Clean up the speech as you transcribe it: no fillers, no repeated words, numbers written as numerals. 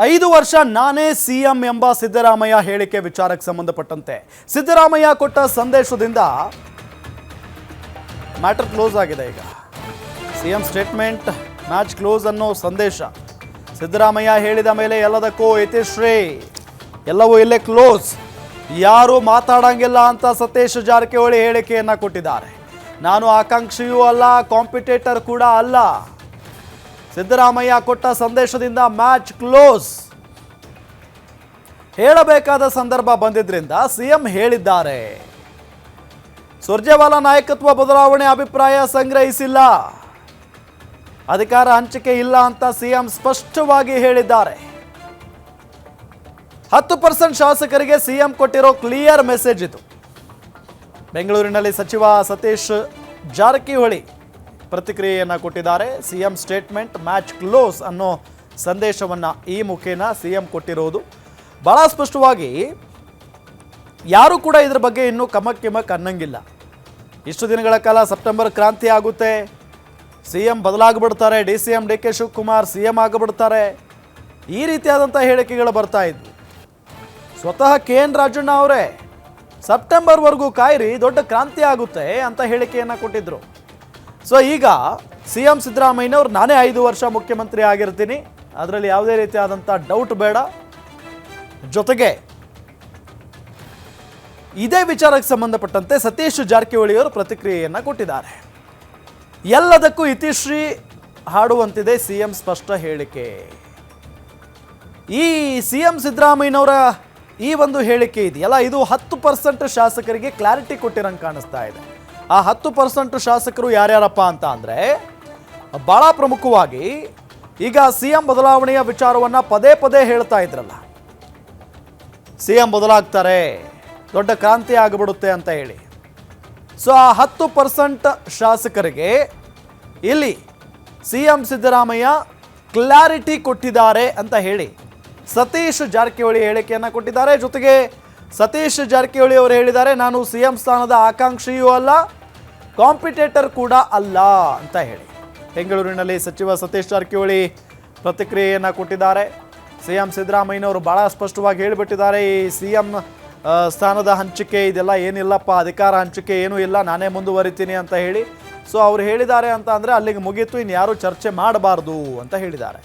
5 ವರ್ಷ ನಾನೇ ಸಿಎಂ ಎಂಬ ಸಿದ್ದರಾಮಯ್ಯ ಹೇಳಿಕೆ ವಿಚಾರಕ್ಕೆ ಸಂಬಂಧಪಟ್ಟಂತೆ ಸಿದ್ದರಾಮಯ್ಯ ಕೊಟ್ಟ ಸಂದೇಶದಿಂದ ಮ್ಯಾಟರ್ ಕ್ಲೋಸ್ ಆಗಿದೆ. ಈಗ ಸಿಎಂ ಸ್ಟೇಟ್ಮೆಂಟ್ ಮ್ಯಾಚ್ ಕ್ಲೋಸ್ ಅನ್ನೋ ಸಂದೇಶ ಸಿದ್ದರಾಮಯ್ಯ ಹೇಳಿದ ಮೇಲೆ ಎಲ್ಲದಕ್ಕೂ ಇತಿಶ್ರೀ, ಎಲ್ಲವೂ ಇಲ್ಲೇ ಕ್ಲೋಸ್, ಯಾರು ಮಾತಾಡಂಗಿಲ್ಲ ಅಂತ ಸತೀಶ್ ಜಾರಕಿಹೊಳಿ ಹೇಳಿಕೆಯನ್ನ ಕೊಟ್ಟಿದ್ದಾರೆ. ನಾನು ಆಕಾಂಕ್ಷಿಯೂ ಅಲ್ಲ, ಕಾಂಪಿಟೇಟರ್ ಕೂಡ ಅಲ್ಲ. ಸಿದ್ದರಾಮಯ್ಯ ಕೊಟ್ಟ ಸಂದೇಶದಿಂದ ಮ್ಯಾಚ್ ಕ್ಲೋಸ್. ಹೇಳಬೇಕಾದ ಸಂದರ್ಭ ಬಂದಿದ್ರಿಂದ ಸಿಎಂ ಹೇಳಿದ್ದಾರೆ. ಸುರ್ಜೇವಾಲಾ ನಾಯಕತ್ವ ಬದಲಾವಣೆ ಅಭಿಪ್ರಾಯ ಸಂಗ್ರಹಿಸಿಲ್ಲ, ಅಧಿಕಾರ ಹಂಚಿಕೆ ಇಲ್ಲ ಅಂತ ಸಿಎಂ ಸ್ಪಷ್ಟವಾಗಿ ಹೇಳಿದ್ದಾರೆ. 10% ಶಾಸಕರಿಗೆ ಸಿಎಂ ಕೊಟ್ಟಿರೋ ಕ್ಲಿಯರ್ ಮೆಸೇಜ್ ಇದು. ಬೆಂಗಳೂರಿನಲ್ಲಿ ಸಚಿವ ಸತೀಶ್ ಜಾರಕಿಹೊಳಿ ಪ್ರತಿಕ್ರಿಯೆಯನ್ನು ಕೊಟ್ಟಿದ್ದಾರೆ. ಸಿಎಂ ಸ್ಟೇಟ್ಮೆಂಟ್ ಮ್ಯಾಚ್ ಕ್ಲೋಸ್ ಅನ್ನೋ ಸಂದೇಶವನ್ನು ಈ ಮುಖೇನ ಸಿಎಂ ಕೊಟ್ಟಿರೋದು ಬಹಳ ಸ್ಪಷ್ಟವಾಗಿ. ಯಾರು ಕೂಡ ಇದ್ರ ಬಗ್ಗೆ ಇನ್ನೂ ಕಮಕ್ ಕಿಮಕ್ ಅನ್ನಂಗಿಲ್ಲ. ಇಷ್ಟು ದಿನಗಳ ಕಾಲ ಸೆಪ್ಟೆಂಬರ್ ಕ್ರಾಂತಿ ಆಗುತ್ತೆ, ಸಿಎಂ ಬದಲಾಗ್ಬಿಡ್ತಾರೆ, DCM DK ಶಿವಕುಮಾರ್ ಸಿಎಂ ಆಗಿಬಿಡ್ತಾರೆ, ಈ ರೀತಿಯಾದಂಥ ಹೇಳಿಕೆಗಳು ಬರ್ತಾ ಇದ್ವು. ಸ್ವತಃ KN ರಾಜಣ್ಣ ಅವರೇ ಸೆಪ್ಟೆಂಬರ್ವರೆಗೂ ಕಾಯಿರಿ, ದೊಡ್ಡ ಕ್ರಾಂತಿ ಆಗುತ್ತೆ ಅಂತ ಹೇಳಿಕೆಯನ್ನು ಕೊಟ್ಟಿದ್ರು. ಸೊ ಈಗ ಸಿಎಂ ಸಿದ್ದರಾಮಯ್ಯನವ್ರು ನಾನೇ 5 ವರ್ಷ ಮುಖ್ಯಮಂತ್ರಿ ಆಗಿರ್ತೀನಿ, ಅದರಲ್ಲಿ ಯಾವುದೇ ರೀತಿಯಾದಂಥ ಡೌಟ್ ಬೇಡ. ಜೊತೆಗೆ ಇದೇ ವಿಚಾರಕ್ಕೆ ಸಂಬಂಧಪಟ್ಟಂತೆ ಸತೀಶ್ ಜಾರಕಿಹೊಳಿ ಅವರು ಪ್ರತಿಕ್ರಿಯೆಯನ್ನು ಕೊಟ್ಟಿದ್ದಾರೆ. ಎಲ್ಲದಕ್ಕೂ ಇತಿಶ್ರೀ ಹಾಡುವಂತಿದೆ ಸಿಎಂ ಸ್ಪಷ್ಟ ಹೇಳಿಕೆ. ಈ ಸಿಎಂ ಸಿದ್ದರಾಮಯ್ಯನವರ ಈ ಒಂದು ಹೇಳಿಕೆ ಇದೆಯಲ್ಲ, ಇದು 10% ಶಾಸಕರಿಗೆ ಕ್ಲಾರಿಟಿ ಕೊಟ್ಟಿರಂಗೆ ಕಾಣಿಸ್ತಾ ಇದೆ. ಆ 10% ಶಾಸಕರು ಯಾರ್ಯಾರಪ್ಪ ಅಂತ ಅಂದರೆ, ಭಾಳ ಪ್ರಮುಖವಾಗಿ ಈಗ ಸಿಎಂ ಬದಲಾವಣೆಯ ವಿಚಾರವನ್ನು ಪದೇ ಪದೇ ಹೇಳ್ತಾ ಇದ್ರಲ್ಲ, ಸಿಎಂ ಬದಲಾಗ್ತಾರೆ, ದೊಡ್ಡ ಕ್ರಾಂತಿ ಆಗಿಬಿಡುತ್ತೆ ಅಂತ ಹೇಳಿ. ಸೊ ಆ 10% ಶಾಸಕರಿಗೆ ಇಲ್ಲಿ ಸಿಎಂ ಸಿದ್ದರಾಮಯ್ಯ ಕ್ಲಾರಿಟಿ ಕೊಟ್ಟಿದ್ದಾರೆ ಅಂತ ಹೇಳಿ ಸತೀಶ್ ಜಾರಕಿಹೊಳಿ ಹೇಳಿಕೆಯನ್ನು ಕೊಟ್ಟಿದ್ದಾರೆ. ಜೊತೆಗೆ ಸತೀಶ್ ಜಾರಕಿಹೊಳಿ ಅವರು ಹೇಳಿದ್ದಾರೆ, ನಾನು ಸಿಎಂ ಸ್ಥಾನದ ಆಕಾಂಕ್ಷಿಯೂ ಅಲ್ಲ, ಕಾಂಪಿಟೇಟರ್ ಕೂಡ ಅಲ್ಲ ಅಂತ ಹೇಳಿ ಬೆಂಗಳೂರಿನಲ್ಲಿ ಸಚಿವ ಸತೀಶ್ ಜಾರಕಿಹೊಳಿ ಪ್ರತಿಕ್ರಿಯೆಯನ್ನು ಕೊಟ್ಟಿದ್ದಾರೆ. ಸಿಎಂ ಸಿದ್ದರಾಮಯ್ಯನವರು ಭಾಳ ಸ್ಪಷ್ಟವಾಗಿ ಹೇಳಿಬಿಟ್ಟಿದ್ದಾರೆ, ಈ ಸಿಎಂ ಸ್ಥಾನದ ಹಂಚಿಕೆ ಇದೆಲ್ಲ ಏನಿಲ್ಲಪ್ಪ, ಅಧಿಕಾರ ಹಂಚಿಕೆ ಏನೂ ಇಲ್ಲ, ನಾನೇ ಮುಂದುವರಿತೀನಿ ಅಂತ ಹೇಳಿ. ಸೊ ಅವ್ರು ಹೇಳಿದ್ದಾರೆ ಅಂತ ಅಂದರೆ ಅಲ್ಲಿಗೆ ಮುಗೀತು, ಇನ್ನು ಯಾರೂ ಚರ್ಚೆ ಮಾಡಬಾರ್ದು ಅಂತ ಹೇಳಿದ್ದಾರೆ.